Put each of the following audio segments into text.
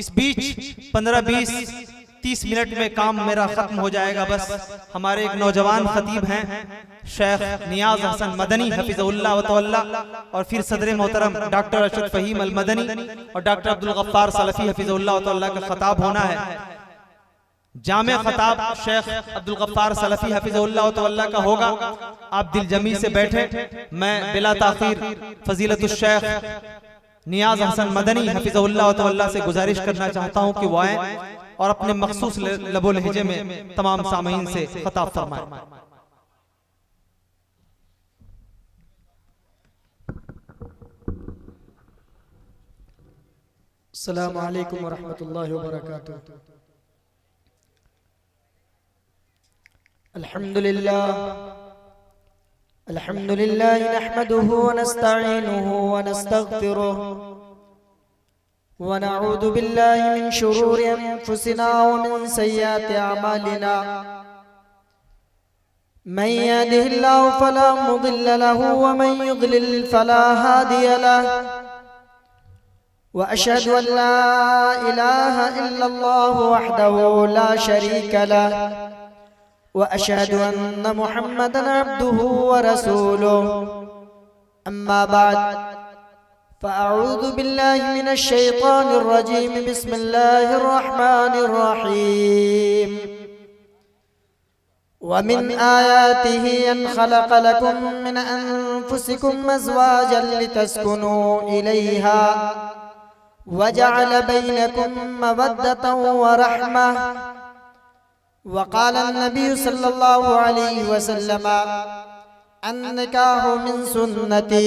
इस बीच 15-20-30 मिनट में काम मेरा खत्म हो जाएगा। बस हमारे एक नौजवान खतीब हैं शेख नियाज हसन मदनी हफिज़हुल्लाह व तवल्ला, और फिर सदर मोहतरम डॉक्टर अरशद फ़हीम अल मदनी और डॉक्टर अब्दुल गफ्फार सलफ़ी हफिज़हुल्लाह व तवल्ला का खताब होना है। जामे खताब शेख अब्दुल गफ्फार सलफ़ी हफिज़हुल्लाह व तवल्ला का होगा। आप दिल जमी से बैठे, मैं बिला ताख़ीर फ़ज़ीलतुश शेख नियाज हसन मदनी हफिज़हुल्लाह व तवल्ला से गुजारिश करना चाहता हूँ कि वो आए और अपने मखसूस लबो लहजे में तमाम सामीन से खताब फरमाएं। अस्सलामु अलैकुम व रहमतुल्लाहि व बरकातुहू। अल्हम्दुलिल्लाह नहमदुहु व नस्तईनुहु व नस्तगफिरुह व नऊज़ु बिल्लाहि मिन शुरूरि अनफुसिना व मिन सय्यिआति अमालिना। मन यहदिहिल्लाहु फला मुदिल्ल लहु व मन युद्लिल फला हादिय लहु। वअशहदु अन ला इलाहा इल्लल्लाहु वहदहु ला शरीका लहु वअशहदु अन्न मुहम्मदन अब्दुहु व रसूलुहु। अम्मा बाद फ़अऊज़ु बिल्लाहि मिनश शैतानिर रजीम। बिस्मिल्लाहिर रहमानिर रहीम। वमिन आयातिहि अन खलक़ लकुम मिन अनफुसिकुम अज़वाजन लितस्कुनू इलैहा वजअल बैनकुम मवद्दतन व रहमह। वक़ाल अन्नबी सल्लल्लाहु अलैहि वसल्लम अन्निकाहु मिन सुन्नती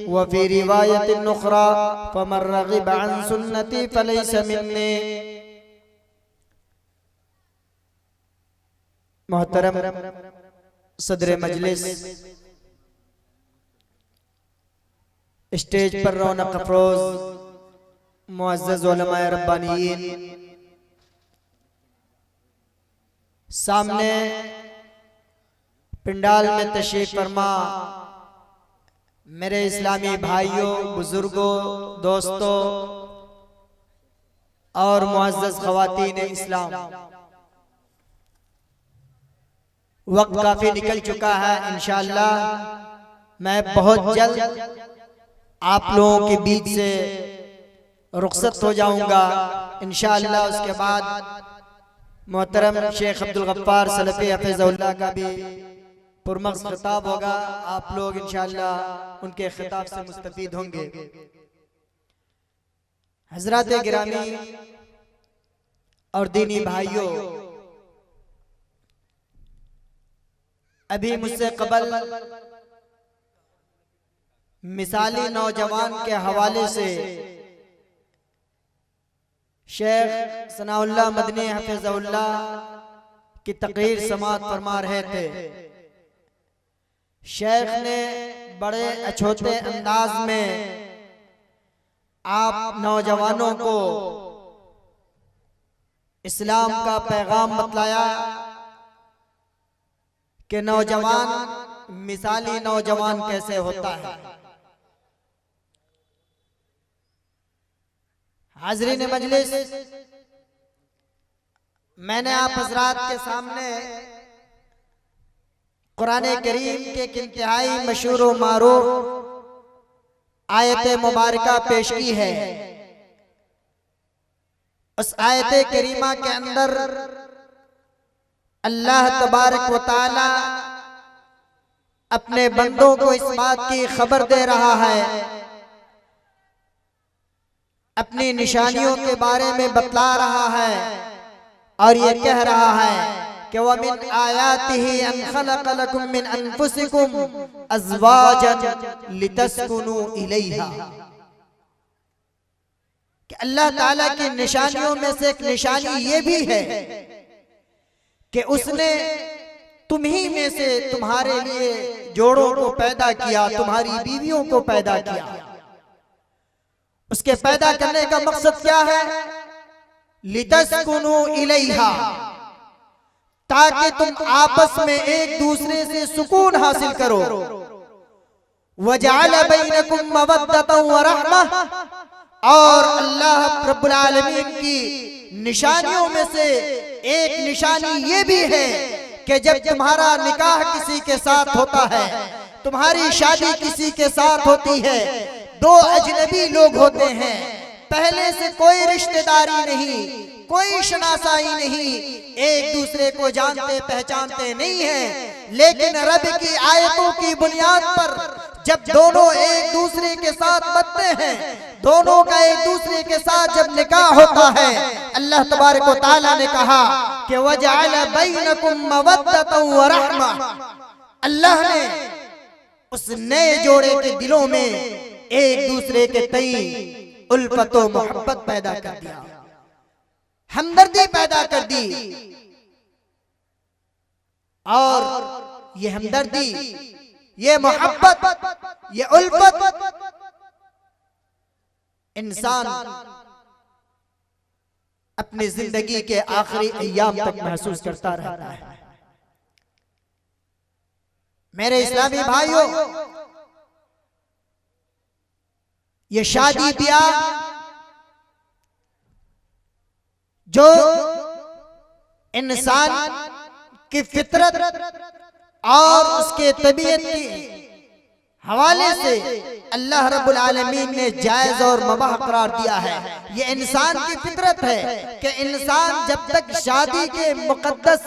व फ़ी रिवायतिन उख़रा फ़मन रग़िब अन सुन्नती फ़लैसा मिन्नी। मोहतरम सदर मजलिस, स्टेज पर रौनक अफरोज मुअज़्ज़ज़ उलमाए रब्बानियीन, सामने पिंडाल में तशरीफ फरमा मेरे इस्लामी भाइयों, बुजुर्गों, दोस्तों और मुअज़्ज़ज़ ख़वातीन इस्लाम, वक्त काफी निकल चुका है। इंशाअल्लाह मैं बहुत जल्द आप लोगों के बीच से रुखसत हो जाऊंगा इंशाअल्लाह। उसके बाद मोहतरम शेख अब्दुल गफ्फार सलफ़ी हफिज़हुल्लाह का भी पुरमग़ज़ खिताब होगा। आप लोग इंशाअल्लाह उनके खिताब से मुस्तफ़ीद होंगे। हज़रात गिरामी और दीनी भाइयों, अभी मुझसे कबल मिसाली नौजवान के हवाले से शेख सनाउल्लाह मदनी हफिज़हुल्लाह की तक़रीर समाअत फरमा रहे थे। शेख ने बड़े अछूते अंदाज में आप नौजवानों को इस्लाम का पैगाम बतलाया कि नौजवान मिसाली नौजवान कैसे होता है। हाज़रीन मजलिस, मैंने आप हज़रात के सामने कुरान करीम के एक इंतहाई मशहूर व मारूफ आयत मुबारका पेश की है। उस आयत करीमा के अंदर अल्लाह तबारक व तआला अपने बंदों को इस बात की खबर दे रहा है, अपनी निशानियों के बारे में बतला रहा है और ये कह रहा है कि वमिन आयातिही अन खलक़ लकुम मिन अनफुसिकुम अज़वाजन लितस्कुनू इलैहा। कि अल्लाह ताला की निशानियों में से एक निशानी ये भी है कि उसने तुम्ही में से तुम्हारे लिए जोड़ों को पैदा किया, तुम्हारी बीवियों को पैदा किया। उसके पैदा करने का मकसद क्या है? लितस्कुनु इलैहा, ताकि तुम आपस में एक दूसरे से सुकून हासिल करो। वजअल बैनकुम मवद्दतन व रहमा, और अल्लाह रब्बुल आलमीन की निशानियों में से एक निशानी ये भी है कि जब तुम्हारा निकाह किसी के साथ होता है, तुम्हारी शादी किसी के साथ होती है, दो अजनबी लोग होते हैं, पहले से कोई रिश्तेदारी नहीं, कोई शनासाई नहीं, एक दूसरे को जानते पहचानते नहीं है, लेकिन रब की आयतों की बुनियाद पर जब दोनों एक दूसरे के साथ बनते हैं, दोनों का एक दूसरे के साथ जब निकाह होता है, अल्लाह तबारक व तआला ने कहा कि वजअल बैनकुम मवद्दतन व रहमा, अल्लाह ने उस नए जोड़े के दिलों में एक दूसरे के तई उल्फत व मोहब्बत पैदा कर दिया, हमदर्दी पैदा कर दी। और ये हमदर्दी, ये मोहब्बत, ये उल्फत इंसान अपनी जिंदगी के आखिरी अय्याम तक महसूस करता रहता है। मेरे इस्लामी भाइयों, ये शादी ब्याह जो इंसान की फितरत और उसके तबीयत की हवाले से अल्लाह रब्बुल आलमीन ने जायज और मुबाह करार दिया है। ये इंसान की फितरत है कि इंसान जब तक शादी के मुकद्दस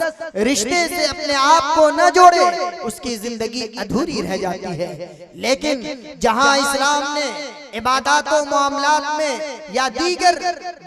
रिश्ते से अपने आप को न जोड़े, उसकी जिंदगी अधूरी रह जाती है। लेकिन जहां इस्लाम ने इबादत और मामलात में या दीगर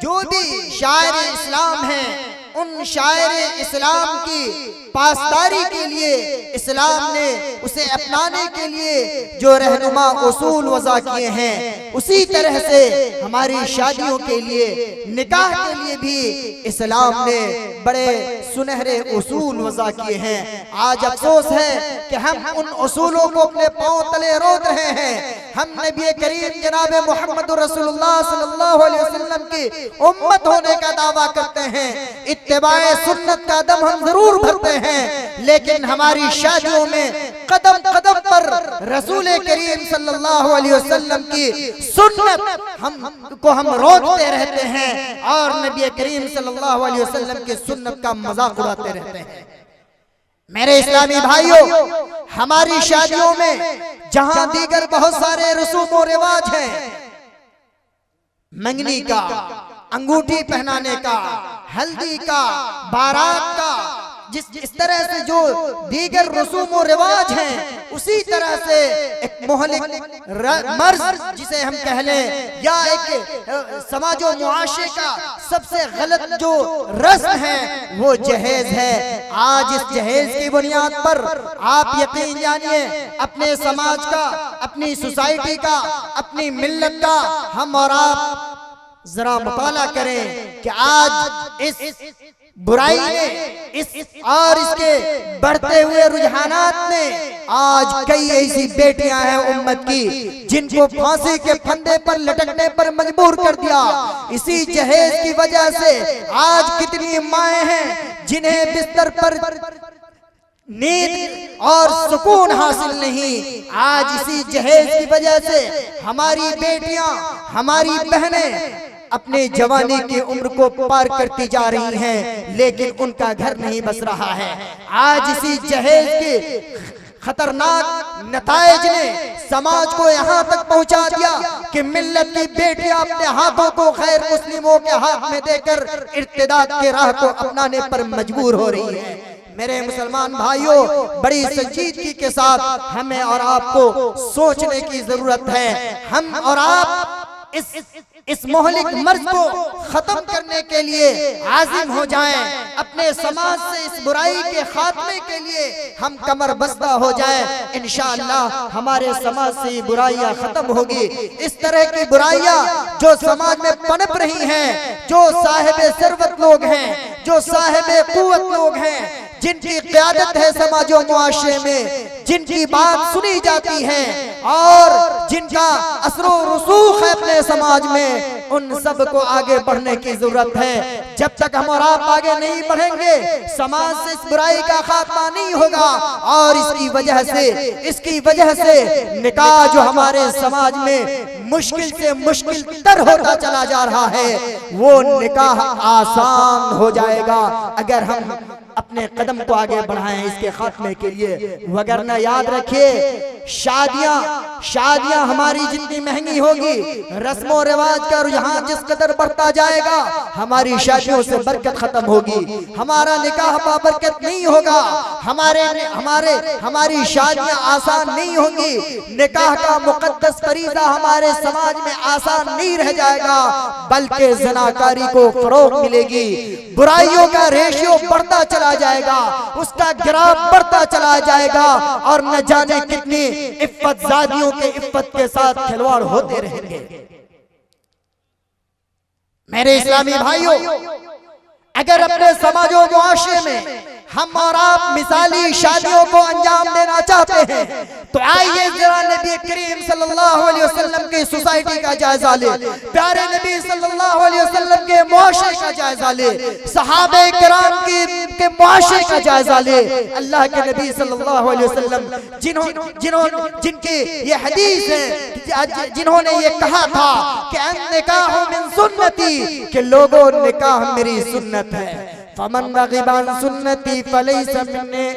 जो भी शायर इस्लाम हैं, उन शायर इस्लाम की पासदारी के लिए इस्लाम ने उसे अपनाने के लिए जो रहनुमा उसूल वज़ा किए हैं, उसी तरह से हमारी शादियों के लिए, निकाह के लिए भी इस्लाम ने बड़े सुनहरे उसूल वज़ा किए हैं। आज अफसोस है कि हम उन उसूलों को अपने पांव तले रोक रहे हैं। हम नबी करीम जनाब मोहम्मद रसूलुल्लाह सल्लल्लाहु अलैहि वसल्लम की उम्मत होने का दावा करते हैं, इत्तिबाए सुन्नत का दम हम जरूर भरते हैं, लेकिन हमारी शादियों में कदम कदम पर रसूल करीम सल्लल्लाहु अलैहि वसल्लम की सुन्नत हम रोकते रहते हैं और नबी करीम सल्लल्लाहु अलैहि वसल्लम की सुन्नत का मजाक उड़ाते रहते हैं। मेरे इस्लामी भाइयों, हमारी शादियों में जहां दीगर बहुत सारे रसूम और रिवाज हैं, मंगनी का, अंगूठी पहनाने का, हल्दी का, बारात का, जिस तरह से जो दीगर रसूम और रिवाज हैं, उसी तरह से एक मोहलिक मर्ज जिसे हम कह लें, या एक समाज और मुआशरे का सबसे गलत जो रस्म है वो जहेज है। आज इस जहेज की बुनियाद पर आप यकीन जानिए अपने समाज का, अपनी सोसाइटी का, अपनी मिल्लत का हम और आप जरा मुताला करें कि आज इस बुराई ने, इस और इसके बढ़ते हुए रुझानात ने आज कई ऐसी बेटियां हैं उम्मत की जिनको फांसी के फंदे पर लटकने पर मजबूर कर दिया। इसी जहेज की वजह से आज कितनी माएं हैं जिन्हें बिस्तर पर नींद और सुकून हासिल नहीं। आज इसी जहेज की वजह से हमारी बेटियां, हमारी बहनें अपने जवानी की उम्र को पार करती जा रही हैं, लेकिन उनका घर नहीं बस रहा है। आज इसी जहेज के खतरनाक नताइज ने समाज को यहाँ तक पहुँचा दिया कि मिल्लत की बेटियां अपने हाथों को गैर मुस्लिमों के हाथ में देकर इर्तिदाद के राह को अपनाने पर मजबूर हो रही है। मेरे मुसलमान भाइयों, बड़ी संजीदगी के साथ हमें और आपको सोचने की जरूरत है। हम और आप इस मोहलिक मर्ज को खत्म करने के लिए आजिम हो जाएं, अपने समाज से इस बुराई के खात्मे के लिए हम कमर बस्ता हो जाएं। इंशाअल्लाह हमारे समाज से ये बुराइयां खत्म होगी। इस तरह की बुराइयां जो समाज में पनप रही हैं, जो साहिब सरवत लोग हैं, जो साहिब कुव्वत लोग हैं, जिनकी क़यादत है समाज और मुआशरे में, जिनकी बात सुनी जाती है और जिनका असरो रसूख है अपने समाज में, उन सब को आगे बढ़ने की जरूरत है। जब तक हम और आप आगे नहीं बढ़ेंगे समाज से इस बुराई का खात्मा नहीं होगा। और इसकी वजह से निकाह जो हमारे समाज में मुश्किल से मुश्किल तर होता चला जा रहा है, वो निकाह आसान हो जाएगा अगर हम अपने कदम को आगे बढ़ाएं इसके खात्मे के लिए। वगरना याद रखिए, शादियां हमारी जितनी महंगी होगी, रस्मों रिवाज का रुझान जिस कदर बढ़ता जाएगा, हमारी शादियों से बरकत खत्म होगी, हमारा निकाह बाबरकत नहीं होगा, हमारी शादियां आसान नहीं होंगी, निकाह का मुकद्दस फरीज़ा हमारे समाज में आसान नहीं रह जाएगा, बल्कि ज़नाकारी को फरोग मिलेगी, बुराइयों का रेशियो बढ़ता चला जाएगा, उसका ग्राफ बढ़ता चला जाएगा और न जाने कितनी इफ्फतज़ादियों के इफ्फत के साथ खिलवाड़ होते रहेंगे। मेरे इस्लामी भाइयों, अगर अपने समाज और मुआशरे में हम और आप मिसाली शादियों को अंजाम देना चाहते हैं तो आइए जरा नबी करीम सल्लल्लाहु अलैहि वसल्लम की सोसाइटी का जायजा ले, प्यारे नबी सल्लल्लाहु अलैहि वसल्लम के मुआशरे का जायजा ले, सहाबे किराम के मुआशरे का जायजा ले। अल्लाह के नबी सल्लल्लाहु अलैहि वसल्लम जिनकी ये हदीस है, जिन्होंने ये कहा था कि निकाह मिन सुन्नती, कि लोगों निकाह मेरी सुन्नत है, फमन रग़िबा अन सुन्नती फलैसा मिन्नी।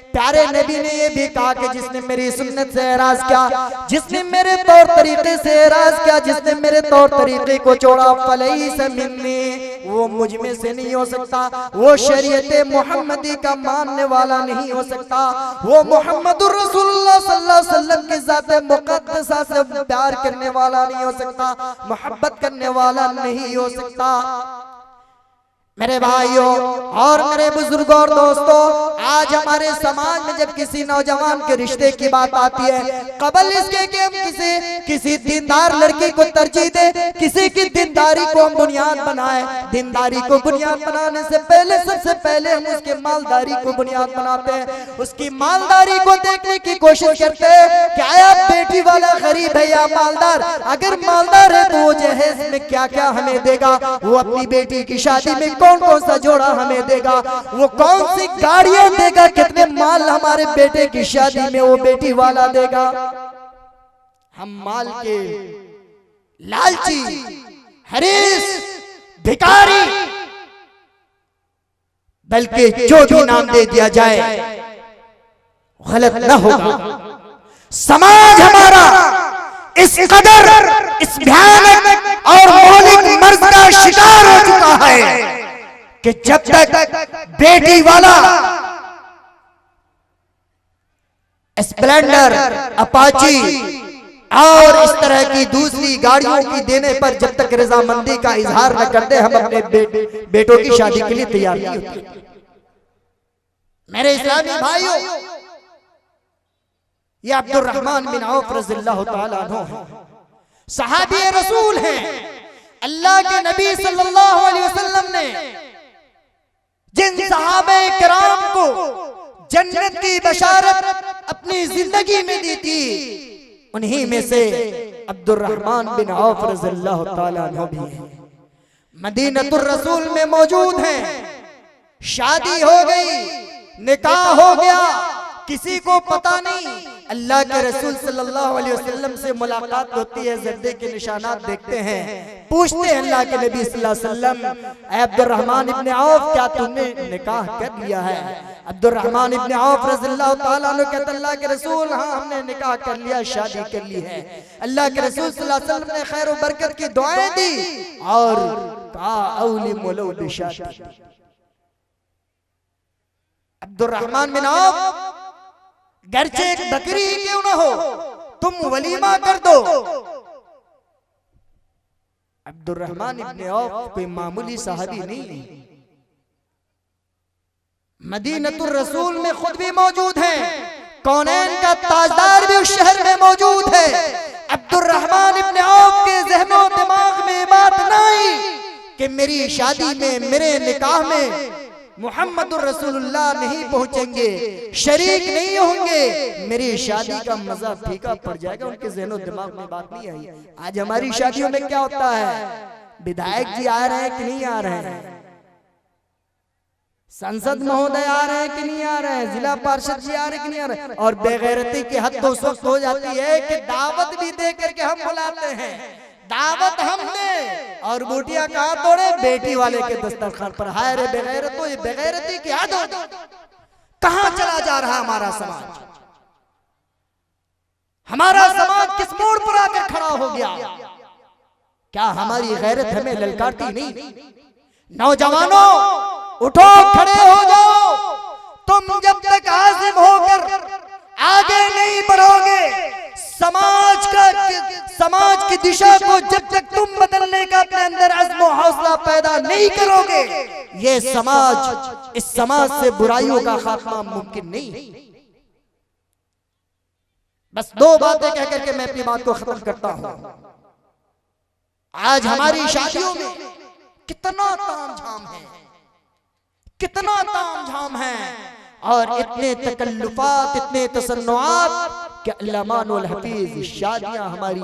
प्यारे नबी ने ये भी कहा कि जिसने मेरी सुन्नत से एराज किया, जिसने मेरे तौर तरीके से एराज किया, जिसने मेरे तौर तरीके को छोड़ा, फलैसा मिन्नी, वो मुझ में से नहीं हो सकता, वो शरीयत मोहम्मदी का मानने वाला नहीं हो सकता, वो मोहम्मदुर रसूलुल्लाह सल्लल्लाहु अलैहि वसल्लम की ज़ात मुक़द्दसा से प्यार करने वाला नहीं हो सकता, मोहब्बत करने वाला नहीं हो सकता। मेरे भाइयों और मेरे बुजुर्गों और दोस्तों, आज हमारे समाज में जब किसी नौजवान के रिश्ते की बात आती है, कबल इसके कि हम किसी दीनदार लड़की को तरजीह दे, किसी की दीनदारी को हम बुनियाद बनाए, दीनदारी को बुनियाद बनाने से पहले सबसे पहले हम उसके मालदारी को बुनियाद बनाते हैं, उसकी मालदारी को देखने की कोशिश करते हैं, क्या आप बेटी वाला गरीब है या मालदार? अगर मालदार है तो वो जहेज में क्या क्या हमें देगा, वो अपनी बेटी की शादी में कौन सा जोड़ा हमें देगा, वो कौन सी गाड़ियां देगा, कितने माल हमारे बेटे की शादी में वो बेटी वाला देगा। हम माल के लालची, हरीस, भिखारी, बल्कि जो भी नाम दे दिया जाए गलत न होगा। समाज हमारा इस कदर इस भयानक और मौलिक मर्ज का शिकार हो चुका है कि जब तक बेटी वाला स्प्लेंडर, अपाची और इस तरह की दूसरी गाड़ियों की देने पर जब तक रजामंदी का इजहार न करते, हम अपने बेटों की शादी के लिए तैयार नहीं होते। मेरे इस्लामी भाइयों, ये अब्दुर्रहमान बिन औफ रज़ियल्लाहु ताला अन्हु सहाबी रसूल हैं। अल्लाह के नबी सल्लल्लाहु अलैहि वसल्लम ने जिन सहाबे किराम को जन्नत की बशारत अपनी जिंदगी में दी थी, उन्हीं में से अब्दुर्रहमान बिन औफ रज़ियल्लाहु ताला अन्हु भी हैं। मदीनतुर रसूल में मौजूद हैं, शादी हो गई, निकाह हो गया, किसी को पता नहीं। अल्लाह के रसूल सल्लल्लाहु अलैहि वसल्लम से मुलाकात होती है, ज़र्दे के निशानात देखते हैं, पूछते हैं अल्लाह के नबी सल्लल्लाहु अलैहि वसल्लम, अब्दुर्रहमान इब्न औफ क्या तुमने निकाह कर लिया है? अब्दुर्रहमान इब्न औफ रज़ियल्लाहु ताला अन्हु कहते अल्लाह के रसूल, हाँ हमने निकाह कर लिया, शादी कर ली है। अल्लाह के रसूल सल्लल्लाहु अलैहि वसल्लम ने खैर और बरकत की दुआएं दी और कहा औली मुलौ बिशादी। अब्दुर्रहमान बिन औफ, घर से एक बकरी ही क्यों ना हो, तुम वलीमा कर दो। अब्दुर्रहमान इब्न औफ कोई मामूली सहाबी नहीं, मदीनतुर रसूल में खुद भी मौजूद हैं, कौनैन का ताजदार भी उस शहर में मौजूद है। अब्दुर्रहमान इब्न औफ के ज़हनो दिमाग में बात नहीं कि मेरी शादी में, मेरे निकाह में मुहम्मदुर रसूलुल्लाह नहीं पहुंचेंगे, शरीक नहीं होंगे, मेरी शादी का मजा फीका पड़ जाएगा। उनके ज़हनो दिमाग में बात नहीं आई। आज हमारी शादियों में क्या होता है, विधायक जी आ रहे हैं कि नहीं आ रहे हैं, संसद महोदय आ रहे हैं कि नहीं आ रहे हैं, जिला पार्षद जी आ रहे हैं कि नहीं आ रहे हैं, और बेगैरती की हद तो उस वक्त हो जाती है कि दावत भी दे करके हम बुलाते हैं, दावत हमने, और बूटिया कहाँ तोड़े, बेटी वाले के दस्तरखान पर। हाय रे बेगैरतो, ये बेगैरती की हद कहाँ चला जा रहा हमारा समाज। हमारा समाज किस मोड़ पर आकर खड़ा हो गया। क्या हमारी गैरत हमें ललकारती नहीं। नौजवानों उठो, खड़े हो जाओ। तुम जब तक आज़िम होकर आगे नहीं बढ़ोगे, समाज की दिशा को जब तक तुम बदलने का अपने अंदर अज़्म और हौसला पैदा नहीं करोगे, ये समाज, इस समाज से बुराइयों का खात्मा मुमकिन नहीं। बस दो बातें कह करके मैं अपनी बात को खत्म करता हूं। आज हमारी शादियों में कितना तामझाम है, कितना तामझाम है, और इतने तकल्लुफात, इतने तसन्नुआत कि अल्लामानुल हफीज शादियां हमारी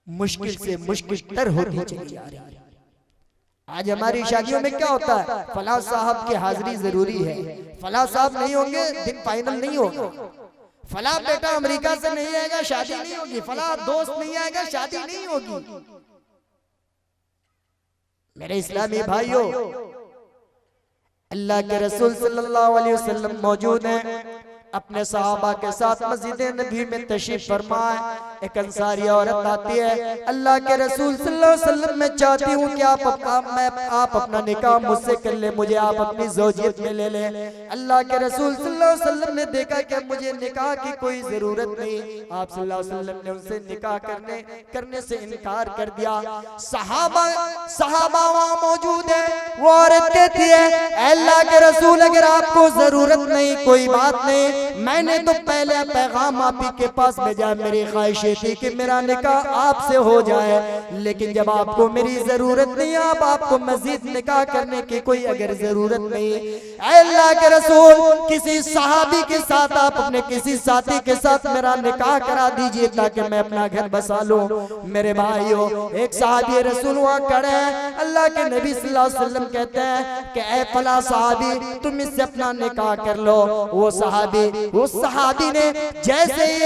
मुश्किल से मुश्किल तर होती चली जा रही है। आज हमारी शादियों में क्या होता है, फला साहब की हाजिरी जरूरी है, फला साहब नहीं होंगे दिन फाइनल नहीं होगा, फला बेटा अमेरिका से नहीं आएगा शादी नहीं होगी, फला दोस्त नहीं आएगा शादी नहीं होगी। मेरे इस्लामी भाइयों, अल्लाह के रसूल सल्लल्लाहु अलैहि वसल्लम मौजूद हैं, अपने सहाबा के साथ मस्जिद नबी में तशरीफ फरमाए। एक अंसारी औरत आती है, अल्लाह के रसूल सल्लल्लाहु अलैहि वसल्लम, मैं चाहती हूँ कि आप अपना निकाह मुझसे कर ले, मुझे आप अपनी ज़ौजियत में ले लें। अल्लाह के रसूल सल्लल्लाहु अलैहि वसल्लम ने देखा कि मुझे निकाह की कोई जरूरत नहीं, आप सल्लल्लाहु अलैहि वसल्लम ने उनसे निकाह करने से इनकार कर दिया। सहाबा वहाँ मौजूद है, वो औरत कहती है, अल्लाह के रसूल अगर आपको जरूरत नहीं कोई बात नहीं, मैंने तो पहले पैगाम आप ही के पास भेजा, मेरी ख्वाहिश थी कि मेरा निकाह आपसे हो जाए, लेकिन जब आपको मेरी जरूरत नहीं, अब आपको मजीद निकाह करने की कोई अगर जरूरत नहीं, अल्लाह के रसूल किसी सहाबी के साथ, आप अपने किसी साथी के साथ मेरा निकाह करा दीजिए ताकि मैं अपना घर बसा लूं। मेरे भाइयों, एक सहाबी रसूल वहाँ खड़े हैं, अल्लाह के नबी सल्लल्लाहु अलैहि वसल्लम कहते हैं कि ऐ फला सहाबी, तुम इससे अपना निकाह कर लो। वो सहाबी ने जैसे ही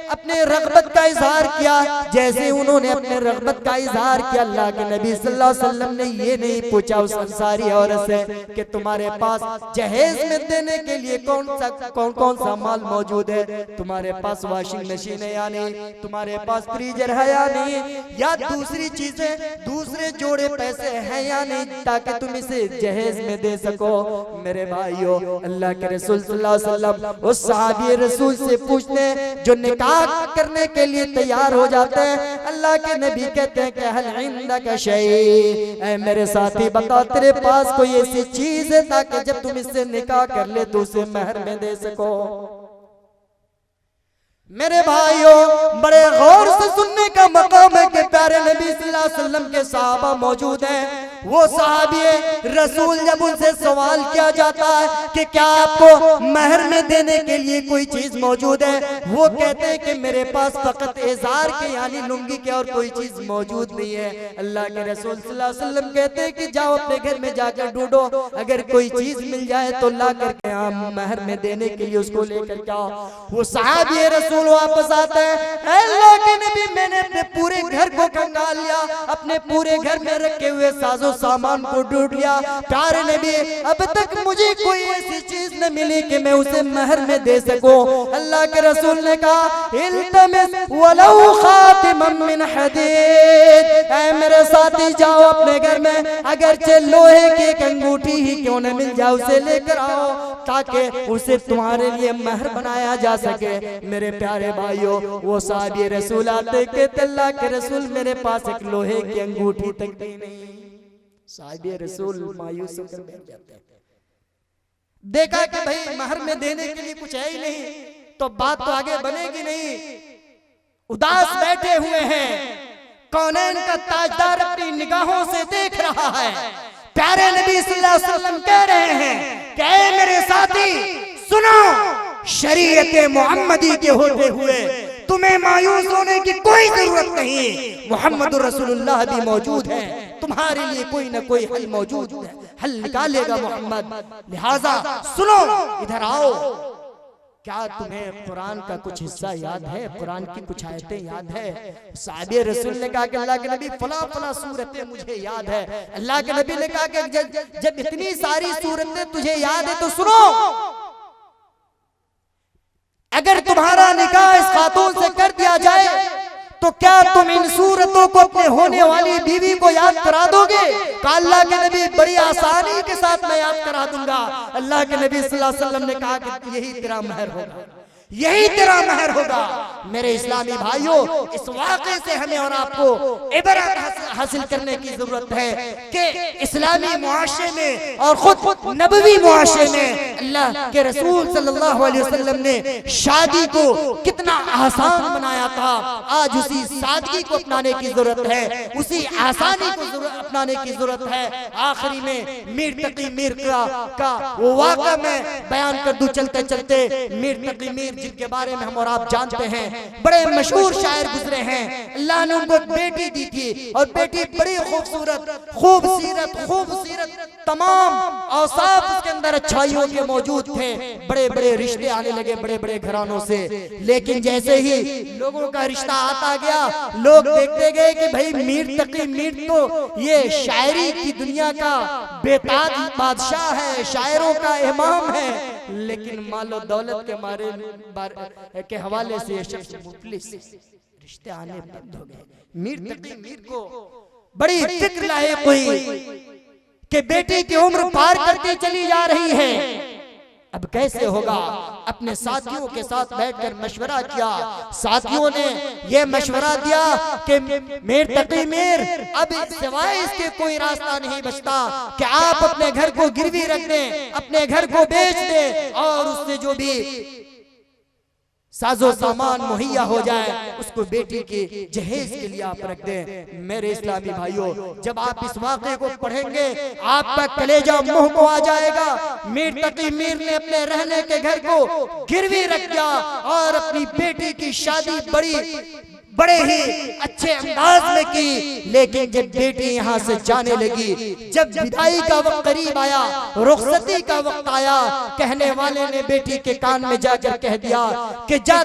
अपने रग़बत का इजहार किया, जैसे उन्होंने अपने रग़बत का इजहार किया, अल्लाह के नबी सल्लल्लाहु अलैहि वसल्लम ने ये नहीं पूछा उस अंसारी औरत से कि तुम्हारे पास जहेज में देने के लिए कौन सा माल मौजूद है, तुम्हारे पास वॉशिंग मशीन है या नहीं, तुम्हारे पास फ्रीजर है या नहीं, या दूसरी चीजें, दूसरे जोड़े पैसे हैं या नहीं, ताकि तुम इसे जहेज में दे सको। मेरे भाइयों, अल्लाह के रसूल सल्लल्लाहु अलैहि वसल्लम उस सहाबी रसूल से पूछने जो निकाह करने के लिए तैयार हो जाते हैं, अल्लाह के नबी कहते हैं कि हल इंदक शै, ऐ मेरे साथी बता तेरे पास कोई ऐसी चीज है ताकि जब तुम इससे निकाह कर ले तो उसे महर में दे सको। मेरे भाइयों, बड़े गौर से सुनने का मकाम है कि प्यारे नबी सल्लल्लाहु अलैहि वसल्लम के सहाबा मौजूद हैं। वो सहाबी रसूल जब उनसे सवाल किया जाता है कि क्या आपको महर में देने के लिए कोई चीज मौजूद है, वो कहते हैं कि मेरे पास फकत इज़ार के यानी लुंगी के और कोई चीज मौजूद नहीं है। अल्लाह के रसूल सल्लल्लाहु अलैहि वसल्लम कहते हैं कि जाओ अपने घर में जाकर ढूंढो, अगर कोई चीज मिल जाए तो ला करके हम महर में देने के लिए उसको लेकर के आओ। वो सहाबी रसूल वापस आते हैं, अल्लाह के नबी मैंने अपने पूरे घर को खंगाल लिया, अपने पूरे घर में रखे हुए साजो सामान को ढूंढ लिया, प्यारे नबी अब तक मुझे कोई ऐसी चीज न मिली कि मैं उसे महर में दे सकूं। अल्लाह के रसूल ने कहा इल्तमिस वलौ खातिमम मिन हदीद, ऐ मेरे साथी जाओ अपने घर में अगरचे लोहे की एक अंगूठी ही क्यों न मिल जाए उसे लेकर आओ ताकि उसे तुम्हारे लिए महर बनाया जा सके। मेरे प्यारे भाइयों, वो सहाबी रसूल आते कहते अल्लाह के रसूल मेरे पास एक लोहे की अंगूठी तक भी नहीं। साहिबे रसूल मायूस होकर बैठ जाते हैं। देखा कि भाई महर में देने के लिए कुछ है ही नहीं, तो बात तो आगे बनेगी नहीं। उदास बैठे हुए हैं, कौनैन का ताजदार अपनी निगाहों से देख रहा है, प्यारे नबी सल्लल्लाहु अलैहि वसल्लम कह रहे हैं कि ऐ मेरे साथी सुनो, शरीयत मोहम्मदी के होते हुए तुम्हें मायूस होने की कोई जरूरत नहीं। मोहम्मद रसूलुल्लाह भी मौजूद है, तुम्हारे लिए कोई ना कोई हल मौजूद है, हल निकालेगा मोहम्मद। लिहाजा सुनो, इधर आओ। क्या तुम्हें कुरान का कुछ हिस्सा याद है? कुरान की कुछ आयतें याद है? साहिबे रसूल ने कहा कि अल्लाह के नबी फला फला सूरतें मुझे याद है। अल्लाह के नबी ने कहा कि जब इतनी सारी सूरतें तुझे याद है तो सुनो, अगर तुम्हारा निकाह इस खातून से कर दिया जाए तो क्या तुम इन सूरतों को अपने होने वाली बीवी को याद करा दोगे? अल्लाह के नबी बड़ी आसानी के साथ मैं याद करा दूंगा। अल्लाह के नबी सल्लल्लाहु अलैहि वसल्लम ने कहा कि यही तेरा महर होगा, यही तेरा महर होगा। मेरे इस्लामी भाइयों, इस वाक़े से हमें और आपको इबरत हासिल करने की जरूरत है कि इस्लामी मुआशरे में और खुद नबवी मुआशरे में अल्लाह के रसूल सल्लल्लाहु अलैहि वसल्लम ने शादी को कितना आसान बनाया था। आज उसी सादगी को अपनाने की जरूरत है, उसी आसानी को अपनाने की जरूरत है। आखिरी में मीर तकी मीर का वो वाक़ा मैं बयान कर दूं चलते चलते। मीर तकी मीर जिनके बारे में हम और आप जानते हैं, बड़े मशहूर शायर गुजरे हैं। अल्लाह ने उनको बेटी दी थी और बेटी बड़ी खूबसूरत तमाम औसाफ उसके अंदर अच्छाइयों के मौजूद थे। बड़े बड़े रिश्ते आने लगे बड़े बड़े घरानों से, लेकिन जैसे ही लोगों का रिश्ता आता गया, लोग देखते गए कि भाई मीर तकी मीर तो ये शायरी की दुनिया का बेताज बादशाह है, शायरों का इमाम है, लेकिन मालो दौलत के मारे के हवाले से ये शख्स मुफलिस, रिश्ते आने बंद हो गए। मीर तकी मीर को बड़ी फिक्र लायक हुई कि बेटी की उम्र पार करती चली जा रही है, अब कैसे होगा। अपने साथियों के साथ बैठकर मशवरा किया। साथियों ने यह मशवरा दिया कि मीर तकी मीर, अब सिवाय इसके कोई रास्ता नहीं बचता कि आप अपने घर को गिरवी रख दें, अपने घर को बेच दें और उससे जो भी साजो सामान मुहैया हो जाए उसको बेटी के जहेज के लिए आप रख दें। मेरे इस्लामी भाइयों, जब आप इस वाक़े को पढ़ेंगे आपका कलेजा मुंह को आ जाएगा। मीर तकी मीर ने अपने रहने के घर को गिरवी रख दिया और अपनी बेटी की शादी बड़े ही अच्छे अंदाज में की। लेकिन जब बेटी यहाँ से जाने लगी, जब विदाई का वक्त करीब आया, रुखसती का वक्त आया, कहने वाले ने बेटी के कान में जाकर कह दिया कि जा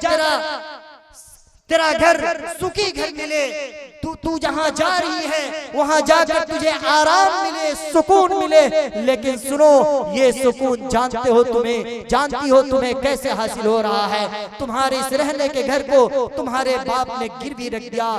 तेरा घर सुखी घर मिले, तू जहां जा रही है वहां जाकर तुझे आराम मिले, सुकून मिले। लेकिन सुनो, ये सुकून जानती हो तुम्हें कैसे हासिल हो रहा है। तुम्हारे इस रहने के घर को तुम्हारे बाप ने गिरवी रख दिया।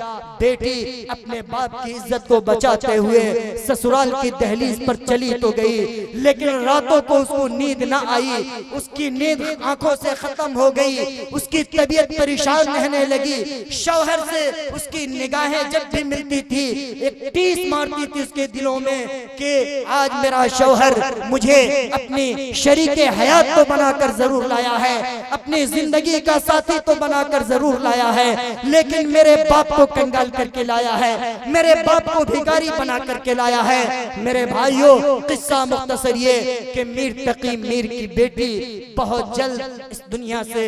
बेटी अपने बाप की इज्जत को बचाते हुए ससुराल की दहलीज पर चली तो गई, लेकिन रातों को उसको नींद ना आई, उसकी नींद आंखों से खत्म हो गई, उसकी तबीयत परेशान रहने लगी। शौहर से उसकी निगाहें जब भी मिलती थी एक टीस मारती थी उसके दिलों में कि आज मेरा शौहर मुझे अपनी शरीके हयात तो बनाकर जरूर लाया है, अपनी जिंदगी का साथी तो बनाकर जरूर लाया है, लेकिन मेरे बाप को कंगाल करके लाया है, मेरे बाप को भिखारी बना करके लाया है। मेरे भाइयों, किस्सा मुख्तसर ये कि मीर तकी मीर की बेटी बहुत जल्द इस दुनिया से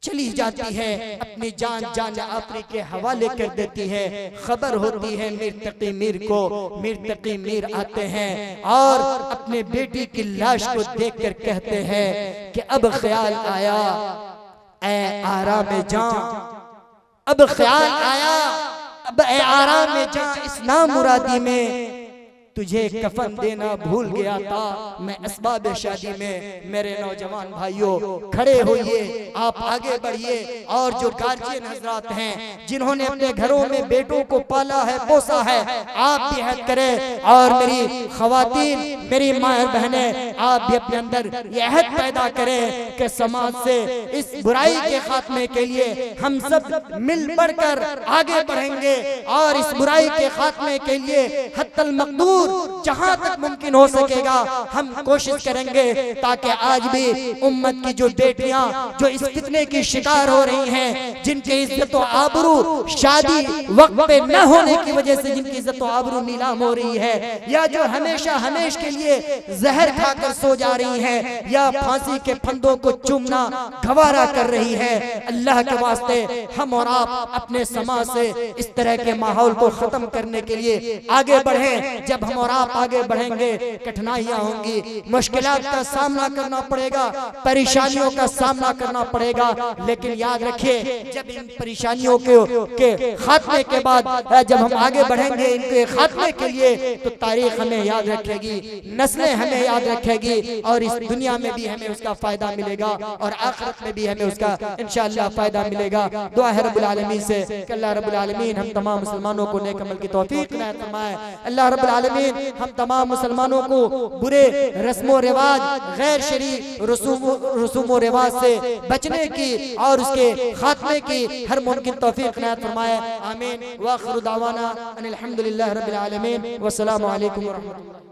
चली जाती है, अपनी जान आखिरी के हवाले कर देती है। खबर होती है मीर तकी मीर को। मीर तकी मीर आते हैं और अपने बेटी की लाश को देखकर कहते हैं कि अब ख्याल आया ऐ आराम जां, अब ख्याल आया अब ऐ आराम जां, इस नामुरादी में तुझे कफन देना भूल गया था मैं असबाब शादी में। मेरे नौजवान भाइयों, खड़े होइए, आप आगे बढ़िए और जो गार्जियन हजरात हैं जिन्होंने अपने घरों में बेटों को पाला है पोसा है, आप भी हद करें। और मेरी खवातीन, मेरी माँ बहनें, आप भी अपने अंदर यह अहद पैदा करें कि समाज से इस बुराई के खात्मे के लिए हम सब मिल बढ़कर आगे बढ़ेंगे और इस बुराई के खात्मे के लिए हत्तल मकदूर जहां तक मुमकिन हो सकेगा हम कोशिश करेंगे, ताकि आज भी उम्मत की जो बेटियां जो इस फितने की शिकार हो रही हैं, जिनके इज्जत और आबरू शादी वक्त पे न होने की वजह से जिनकी इज्जत और आबरू नीलाम हो रही है, या जो हमेशा हमेशा के लिए जहर खाकर सो जा रही हैं, या फांसी के फंदों को चूमना गवारा कर रही है, अल्लाह के वास्ते हम और आप अपने समाज से इस तरह के माहौल को खत्म करने के लिए आगे बढ़ें। जब हम और आप आगे बढ़ेंगे कठिनाइयां होंगी, मुश्किलात का सामना करना पड़ेगा, परेशानियों का सामना करना पड़ेगा, लेकिन याद रखिए जब इन परेशानियों के खात्मे के बाद जब हम आगे बढ़ेंगे इनके खात्मे के लिए, तो तारीख हमें याद रखेगी, नस्लें हमें याद रखेगी, और इस दुनिया में भी हमें उसका फायदा मिलेगा और आखिरत में भी हमें उसका इंशाअल्लाह फायदा मिलेगा। दुआ है रब्बुल आलमीन से कि अल्लाह रब्बुल आलमीन हम तमाम मुसलमानों को नेक अमल की तौफीक इनायत फरमाए। अल्लाह रब्बुल आलमीन हम तमाम मुसलमानों को बुरे रस्मो रिवाज, गैर शरई रसूमो रिवाज से बचने की और उसके खात्मे की हर मुमकिन तौफीक इनायत फरमाए। आमीन। व आखिरु दावाना अनिल हम्दुलिल्लाहि रब्बिल आलमीन। वस्सलामु अलैकुम व रहमतुल्लाह।